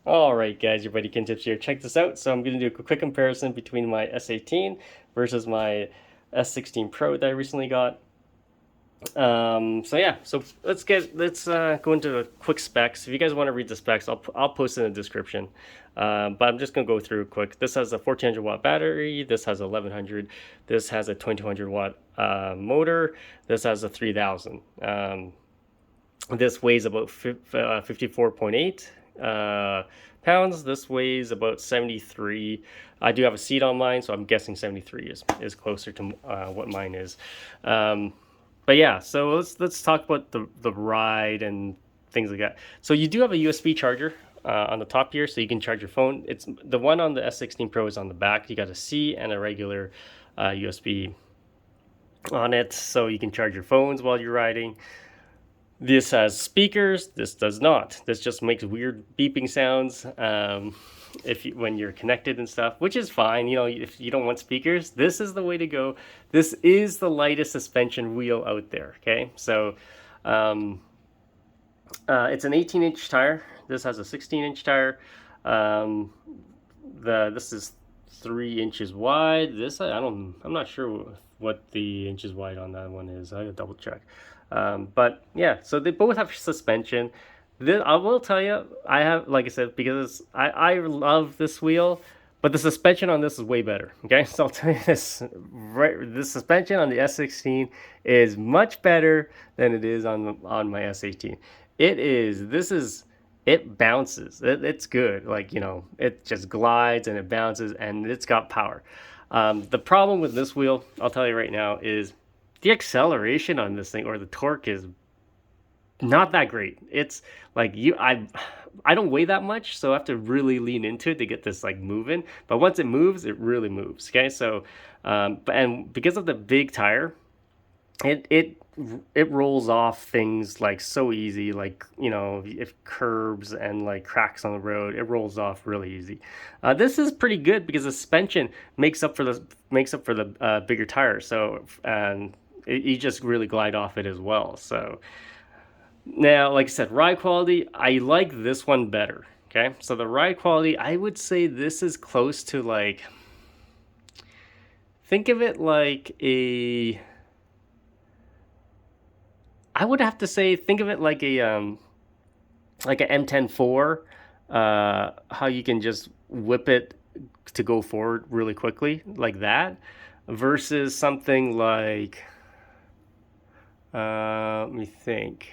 All right, guys, your buddy Kintips here. Check this out. So I'm going to do a quick comparison between my S18 versus my S16 Pro that I recently got. So yeah, so let's go into the quick specs. If you guys want to read the specs, I'll post it in the description. But I'm just gonna go through quick. This has a 1400 watt battery. This has 1100. This has a 2200 watt motor. This has a 3000. This weighs about 54.8 pounds. This weighs about 73. I do have a seat on mine, so I'm guessing 73 is closer to what mine is. But yeah, so let's talk about the ride and things like that. So you do have a USB charger on the top here, so you can charge your phone. It's the one on the S16 Pro is on the back. You got a C and a regular USB on it, so you can charge your phones while you're riding. This has speakers. This does not. This just makes weird beeping sounds when you're connected and stuff, which is fine. You know, if you don't want speakers, this is the way to go. This is the lightest suspension wheel out there. Okay, so it's an 18-inch tire. This has a 16-inch tire. This is 3 inches wide. I'm not sure what the inches wide on that one is. I gotta double check. But yeah, so they both have suspension. I will tell you, I have, like I said, because I love this wheel, but the suspension on this is way better. Okay, so I'll tell you this, right, the suspension on the S16 is much better than it is on my S18. It bounces. It's good. Like, you know, it just glides and it bounces and it's got power. The problem with this wheel, I'll tell you right now, is the acceleration on this thing, or the torque, is not that great. It's like I don't weigh that much, so I have to really lean into it to get this like moving. But once it moves, it really moves. Okay, so and because of the big tire, it rolls off things like so easy. Like, you know, if curbs and like cracks on the road, it rolls off really easy. This is pretty good because the suspension makes up for the bigger tire. So and you just really glide off it as well. So now, like I said, ride quality, I like this one better. Okay, so the ride quality, I would say this is close to like, think of it like a, I would have to say, think of it like a M10-4, how you can just whip it to go forward really quickly, like that, versus something like, let me think,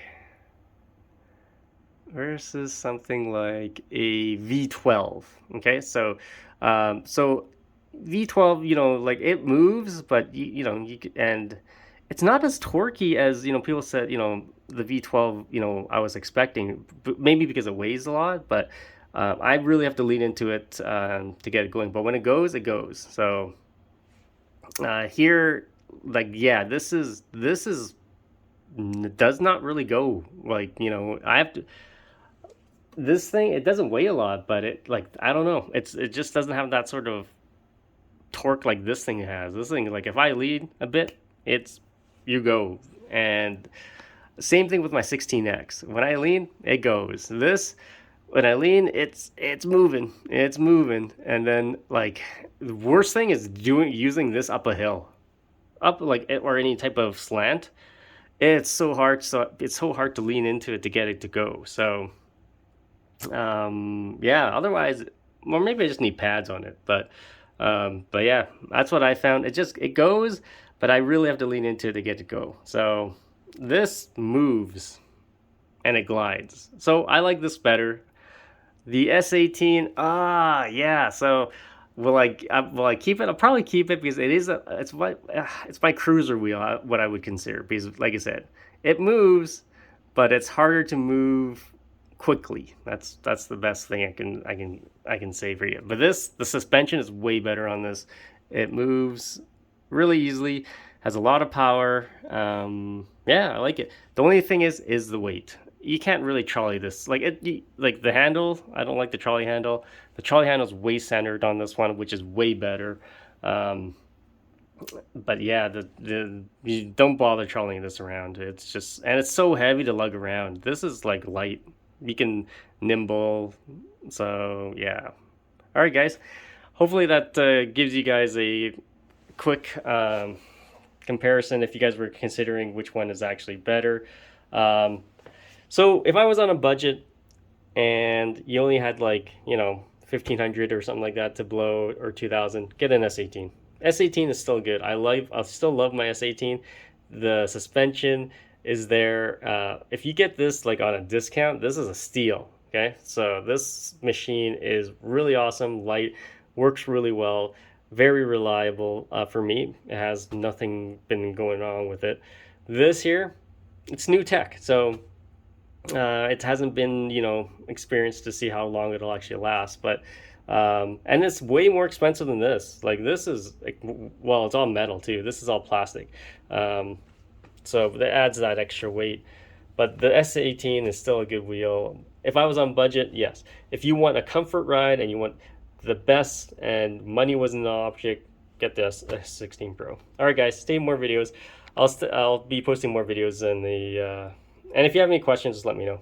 versus something like a V12. Okay, so V12, you know, like it moves, but and it's not as torquey as, you know, people said, you know, the V12, you know, I was expecting, maybe because it weighs a lot, but I really have to lean into it to get it going. But when it goes, it goes. So here, like, yeah, this is does not really go, like, you know, I have to, this thing, it doesn't weigh a lot, but it, like, I don't know, it just doesn't have that sort of torque like this thing has. This thing, like, if I lead a bit, it's, you go. And same thing with my 16X. When I lean, it goes. This, when I lean, it's moving. And then, like, the worst thing is using this up a hill, up like, or any type of slant. It's so hard to lean into it to get it to go. So yeah, otherwise, or maybe I just need pads on it. But yeah, that's what I found. It goes, but I really have to lean into it to get it to go. So this moves and it glides. So I like this better. The S18, yeah. So will I keep it? I'll probably keep it because it's my cruiser wheel. What I would consider, because like I said, it moves, but it's harder to move quickly. That's the best thing I can say for you. But the suspension is way better on this. It moves really easily, has a lot of power. Yeah, I like it. The only thing is the weight. You can't really trolley this. Like the handle, I don't like the trolley handle. The trolley handle is way centered on this one, which is way better. Um, but yeah, the you don't bother trolleying this around. It's just, and it's so heavy to lug around. This is like light. You can nimble, So yeah. All right, guys. Hopefully that gives you guys a quick comparison if you guys were considering which one is actually better. So if I was on a budget and you only had like, 1500 or something like that to blow, or 2000, get an S18. S18 is still good. I still love my S18. The suspension is there. If you get this like on a discount, this is a steal. Okay, so this machine is really awesome, light, works really well, very reliable. For me, it has nothing been going wrong with it. This here, it's new tech, so it hasn't been, experienced to see how long it'll actually last. But and it's way more expensive than this. Like this is like, well, it's all metal too. This is all plastic, so that adds that extra weight. But the S18 is still a good wheel. If I was on budget, yes. If you want a comfort ride and you want the best and money wasn't an object, get the S16 Pro. All right, guys, stay more videos. I'll be posting more videos in the. And if you have any questions, just let me know.